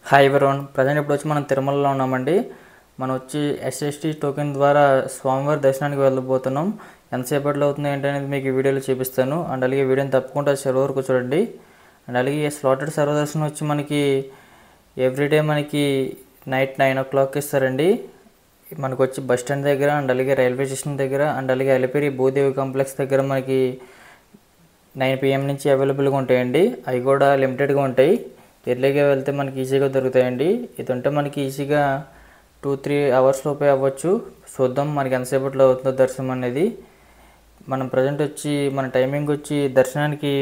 Hi everyone, present ఇప్పుడు వచ్చి మనం తిరుమలలో ఉన్నామండి. మనం వచ్చి SST టోకెన్ ద్వారా స్వామివారి దర్శనానికి వెళ్ళబోతున్నాం. ఎంతసేపట్లో అవుతుంది ఏంటనేది మీకు ఈ వీడియోలో చూపిస్తాను. అండ్ అలాగే వీడియోని తప్పకుండా చివరి వరకు చూడండి. అండ్ అలాగే స్లాటెడ్ సర్వదర్శనం వచ్చి మనకి ఎవ్రీడే మనకి నైట్ 9 o'clock ఇస్తారండి. మనకు వచ్చి బస్ స్టాండ్ దగ్గర, అండ్ అలాగే రైల్వే స్టేషన్ దగ్గర, అండ్ అలాగే అలిపిరి భూదేవి కాంప్లెక్స్ దగ్గర మనకి 9 PM నుంచి అవైలబుల్గా ఉంటాయండి. అవి కూడా లిమిటెడ్గా ఉంటాయి. ఎర్లీగా వెళ్తే మనకి ఈజీగా దొరుకుతాయండి. ఇది ఉంటే మనకి ఈజీగా 2-3 hours లోపే అవ్వచ్చు. చూద్దాం మనకి ఎంతసేపట్లో అవుతుందో దర్శనం అనేది. మనం ప్రజెంట్ వచ్చి మన టైమింగ్ వచ్చి దర్శనానికి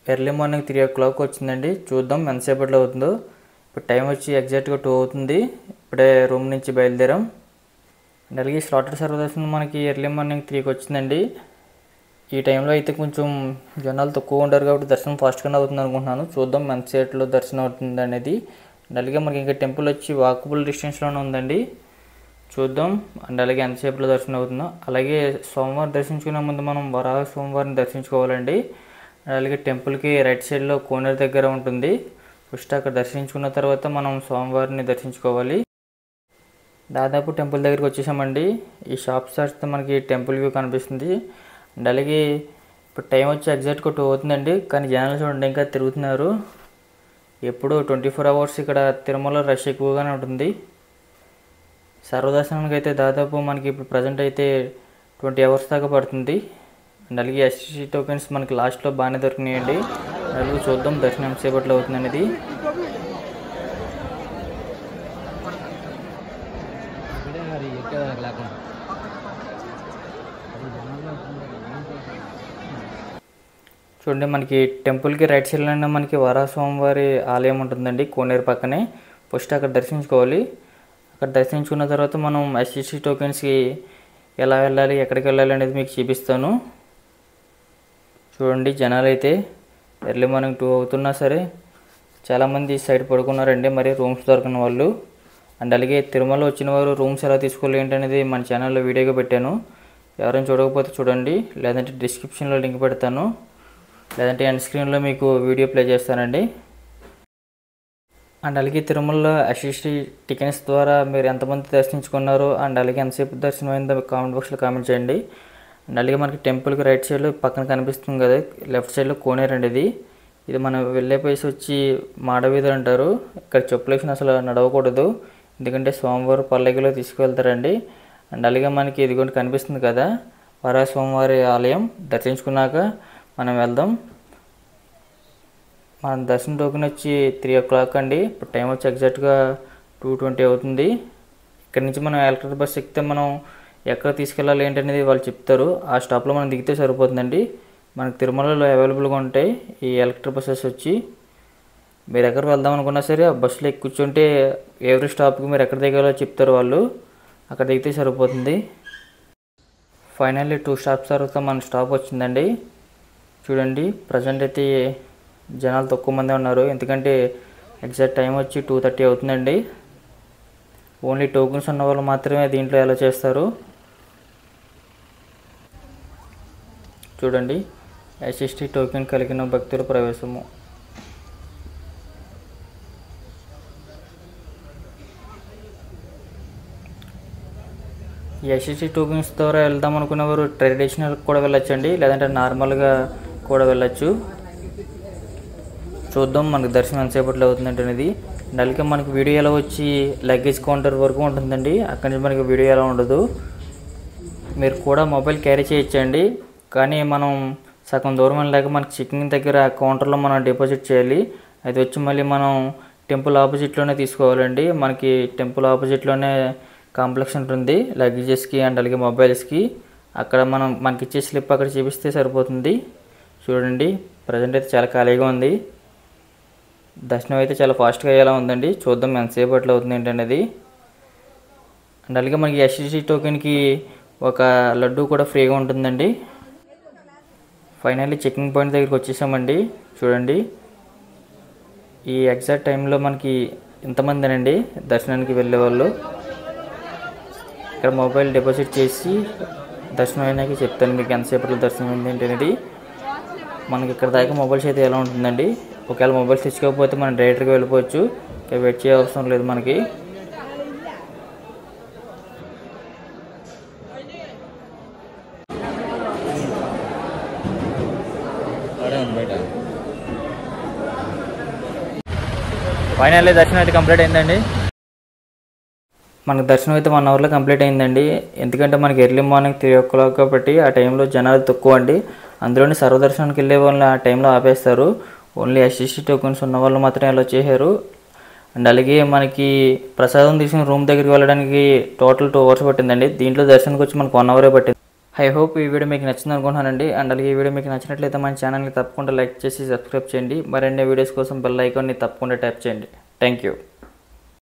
ఎర్లీ మార్నింగ్ 3 o'clock వచ్చిందండి. చూద్దాం ఎంతసేపట్లో అవుతుందో. ఇప్పుడు టైం వచ్చి ఎగ్జాక్ట్గా 2 అవుతుంది. ఇప్పుడే రూమ్ నుంచి బయలుదేరాం. అండ్ అలాగే స్లాటెడ్ సర్వదర్శనం మనకి ఎర్లీ మార్నింగ్ 3కి వచ్చిందండి. ఈ టైంలో అయితే కొంచెం జనాలు తక్కువ ఉంటారు కాబట్టి దర్శనం ఫాస్ట్గానే అవుతుంది అనుకుంటున్నాను. చూద్దాం ఎంతసేపట్లో దర్శనం అవుతుంది అనేది. అండ్ అలాగే మనకి ఇంకా టెంపుల్ వచ్చి వాకబుల్ డిస్టెన్స్లోనే ఉందండి. చూద్దాం అండ్ అలాగే ఎంతసేపట్లో దర్శనం అవుతుందో. అలాగే సోమవారం దర్శించుకునే ముందు మనం వరాహ సోమవారం దర్శించుకోవాలండి. అలాగే టెంపుల్కి రైట్ సైడ్లో కోనేరు దగ్గర ఉంటుంది. ఫస్ట్ అక్కడ దర్శించుకున్న తర్వాత మనం సోమవారిని దర్శించుకోవాలి. దాదాపు టెంపుల్ దగ్గరికి వచ్చేసామండి. ఈ షాప్ చేస్తే మనకి టెంపుల్ వ్యూ కనిపిస్తుంది. అండ్ అలాగే ఇప్పుడు టైం వచ్చి ఎగ్జాక్ట్గా 2 అవుతుందండి. కానీ జనాలు చూడండి ఇంకా తిరుగుతున్నారు. ఎప్పుడు 24 hours ఇక్కడ తిరుమల రష్ ఎక్కువగానే ఉంటుంది. సర్వదర్శనానికి అయితే దాదాపు మనకి ఇప్పుడు ప్రజెంట్ అయితే 20 hours దాకా పడుతుంది. అండ్ అలాగే SST టోకెన్స్ మనకి లాస్ట్లో బాగానే దొరికినాయండి. అలాగే చూద్దాం దర్శనం ఎంతసేపట్లో అవుతుంది అనేది. చూడండి మనకి టెంపుల్కి రైట్ సైడ్లోనే మనకి వరాహ స్వామివారి ఆలయం ఉంటుందండి కోనేరు పక్కనే. ఫస్ట్ అక్కడ దర్శించుకోవాలి. అక్కడ దర్శించుకున్న తర్వాత మనం SST టోకెన్స్కి ఎలా వెళ్ళాలి, ఎక్కడికి వెళ్ళాలి అనేది మీకు చూపిస్తాను. చూడండి జనాలు అయితే ఎర్లీ మార్నింగ్ 2 అవుతున్నా సరే చాలామంది సైడ్ పడుకున్నారండి, మరి రూమ్స్ దొరకని వాళ్ళు. అండ్ అలాగే తిరుమల వచ్చిన వారు రూమ్స్ ఎలా తీసుకోవాలి ఏంటనేది మన ఛానల్లో వీడియోగా పెట్టాను. ఎవరైనా చూడకపోతే చూడండి, లేదంటే డిస్క్రిప్షన్లో లింక్ పెడతాను, లేదంటే ఎండ్ స్క్రీన్లో మీకు వీడియో ప్లే చేస్తానండి. అండ్ అలాగే తిరుమలలో SST టికెట్స్ ద్వారా మీరు ఎంతమంది దర్శించుకున్నారో, అండ్ అలాగే ఎంతసేపు దర్శనం అయిందో కామెంట్ బాక్స్లో కామెంట్ చేయండి. అండ్ అలాగే మనకి టెంపుల్కి రైట్ సైడ్లో పక్కన కనిపిస్తుంది కదా, లెఫ్ట్ సైడ్లో కోనేరు అండి. ఇది మనం వెళ్ళే ప్లేస్ వచ్చి మాడవీధులు అంటారు. ఇక్కడ చెప్పులేసిన అసలు నడవకూడదు, ఎందుకంటే స్వామివారు పల్లకిలో తీసుకువెళ్తారండి. అండ్ అలాగే మనకి ఇదిగోండి కనిపిస్తుంది కదా వరాహ స్వామివారి ఆలయం. దర్శించుకున్నాక మనం వెళ్దాం. మన దర్శనం టోకెన్ వచ్చి 3 o'clock అండి. ఇప్పుడు టైం వచ్చి ఎగ్జాక్ట్గా 2:20 అవుతుంది. ఇక్కడ నుంచి మనం ఎలక్ట్రిక్ బస్ ఎక్కితే మనం ఎక్కడ తీసుకెళ్ళాలి ఏంటనేది వాళ్ళు చెప్తారు. ఆ స్టాప్లో మనం దిగితే సరిపోతుందండి. మనకు తిరుమలలో అవైలబుల్గా ఉంటాయి ఈ ఎలక్ట్రిక్ బస్సెస్ వచ్చి. మీరు ఎక్కడ వెళ్దాం అనుకున్నా సరే ఆ బస్సులో ఎక్కి కూర్చుంటే ఎవరి స్టాప్కి మీరు ఎక్కడ దిగాలో చెప్తారు వాళ్ళు, అక్కడ దిగితే సరిపోతుంది. ఫైనల్లీ 2 stops తర్వాత మన స్టాప్ వచ్చిందండి. చూడండి ప్రజెంట్ అయితే జనాలు తక్కువ మంది ఉన్నారు, ఎందుకంటే ఎగ్జాక్ట్ టైం వచ్చి 2:30 అవుతుందండి. ఓన్లీ టోకెన్స్ ఉన్న వాళ్ళు మాత్రమే దీంట్లో ఎలా చేస్తారు. చూడండి SST టోకెన్ కలిగిన భక్తుల ప్రవేశము. ఈ SST టోకెన్స్ ద్వారా వెళ్దాం అనుకునేవారు ట్రెడిషనల్ కూడా వెళ్ళొచ్చండి, లేదంటే నార్మల్గా కూడా వెళ్ళచ్చు. చూద్దాం మనకు దర్శనం ఎంతసేపట్లో అవుతుందంటే అనేది. అలాగే మనకి వీడియో ఎలా వచ్చి లగేజ్ కౌంటర్ వరకు ఉంటుందండి, అక్కడి నుంచి మనకి వీడియో ఎలా ఉండదు. మీరు కూడా మొబైల్ క్యారీ చేయొచ్చండి, కానీ మనం సగం దూరం వెళ్ళాక మనకి చెకింగ్ దగ్గర కౌంటర్లో మనం డిపాజిట్ చేయాలి. అది వచ్చి మళ్ళీ మనం టెంపుల్ ఆపోజిట్లోనే తీసుకోవాలండి. మనకి టెంపుల్ ఆపోజిట్లోనే కాంప్లెక్స్ ఉంటుంది లగేజెస్కి అండ్ అలాగే మొబైల్స్కి. అక్కడ మనకి ఇచ్చే స్లిప్ అక్కడ చూపిస్తే సరిపోతుంది. చూడండి ప్రజెంట్ అయితే చాలా ఖాళీగా ఉంది. దర్శనం అయితే చాలా ఫాస్ట్గా అయ్యేలా ఉందండి. చూద్దాం ఎంతసేపట్లో అవుతుంది ఏంటనేది. అండ్ అలాగే మనకి SST టోకెన్కి ఒక లడ్డు కూడా ఫ్రీగా ఉంటుందండి. ఫైనల్లీ చెకింగ్ పాయింట్ దగ్గరికి వచ్చేసామండి. చూడండి ఈ ఎగ్జాక్ట్ టైంలో మనకి ఇంతమందినండి దర్శనానికి వెళ్ళే వాళ్ళు. ఇక్కడ మొబైల్ డిపాజిట్ చేసి దర్శనం అయినాక చెప్తాను మీకు ఎంతసేపట్లో దర్శనం అయింది ఏంటనేది. మనకి ఇక్కడ దాకా మొబైల్స్ అయితే ఎలా ఉంటుందండి. ఒకవేళ మొబైల్స్ తెచ్చుకోకపోతే మనం డైరెక్ట్గా వెళ్ళిపోవచ్చు, వెయిట్ చేయ అవసరం లేదు మనకి. ఫైనల్లీ దర్శనం అయితే కంప్లీట్ అయిందండి. మనకు దర్శనం అయితే 1 అవర్లో కంప్లీట్ అయిందండి. ఎందుకంటే మనకి ఎర్లీ మార్నింగ్ 3 o'clock కాబట్టి ఆ టైంలో జనాలు తక్కువ అండి. అందులోని సర్వదర్శనానికి వెళ్ళే వాళ్ళని ఆ టైంలో ఆపేస్తారు. ఓన్లీ SST టోకెన్స్ ఉన్న వాళ్ళు మాత్రమే అలా చేశారు. అండ్ అలాగే మనకి ప్రసాదం తీసుకుని రూమ్ దగ్గరికి వెళ్ళడానికి టోటల్ 2 hours పట్టిందండి. దీంట్లో దర్శనానికి వచ్చి మనకు 1 hour పట్టింది. ఐ హోప్ ఈ వీడియో మీకు నచ్చింది అనుకుంటున్నానండి. అండ్ అలాగే ఈ వీడియో మీకు నచ్చినట్లయితే మన ఛానల్ని తప్పకుండా లైక్ చేసి సబ్స్క్రైబ్ చేయండి. మరిన్ని వీడియోస్ కోసం బెల్ ఐకాన్ని తప్పకుండా ట్యాప్ చేయండి. Thank you.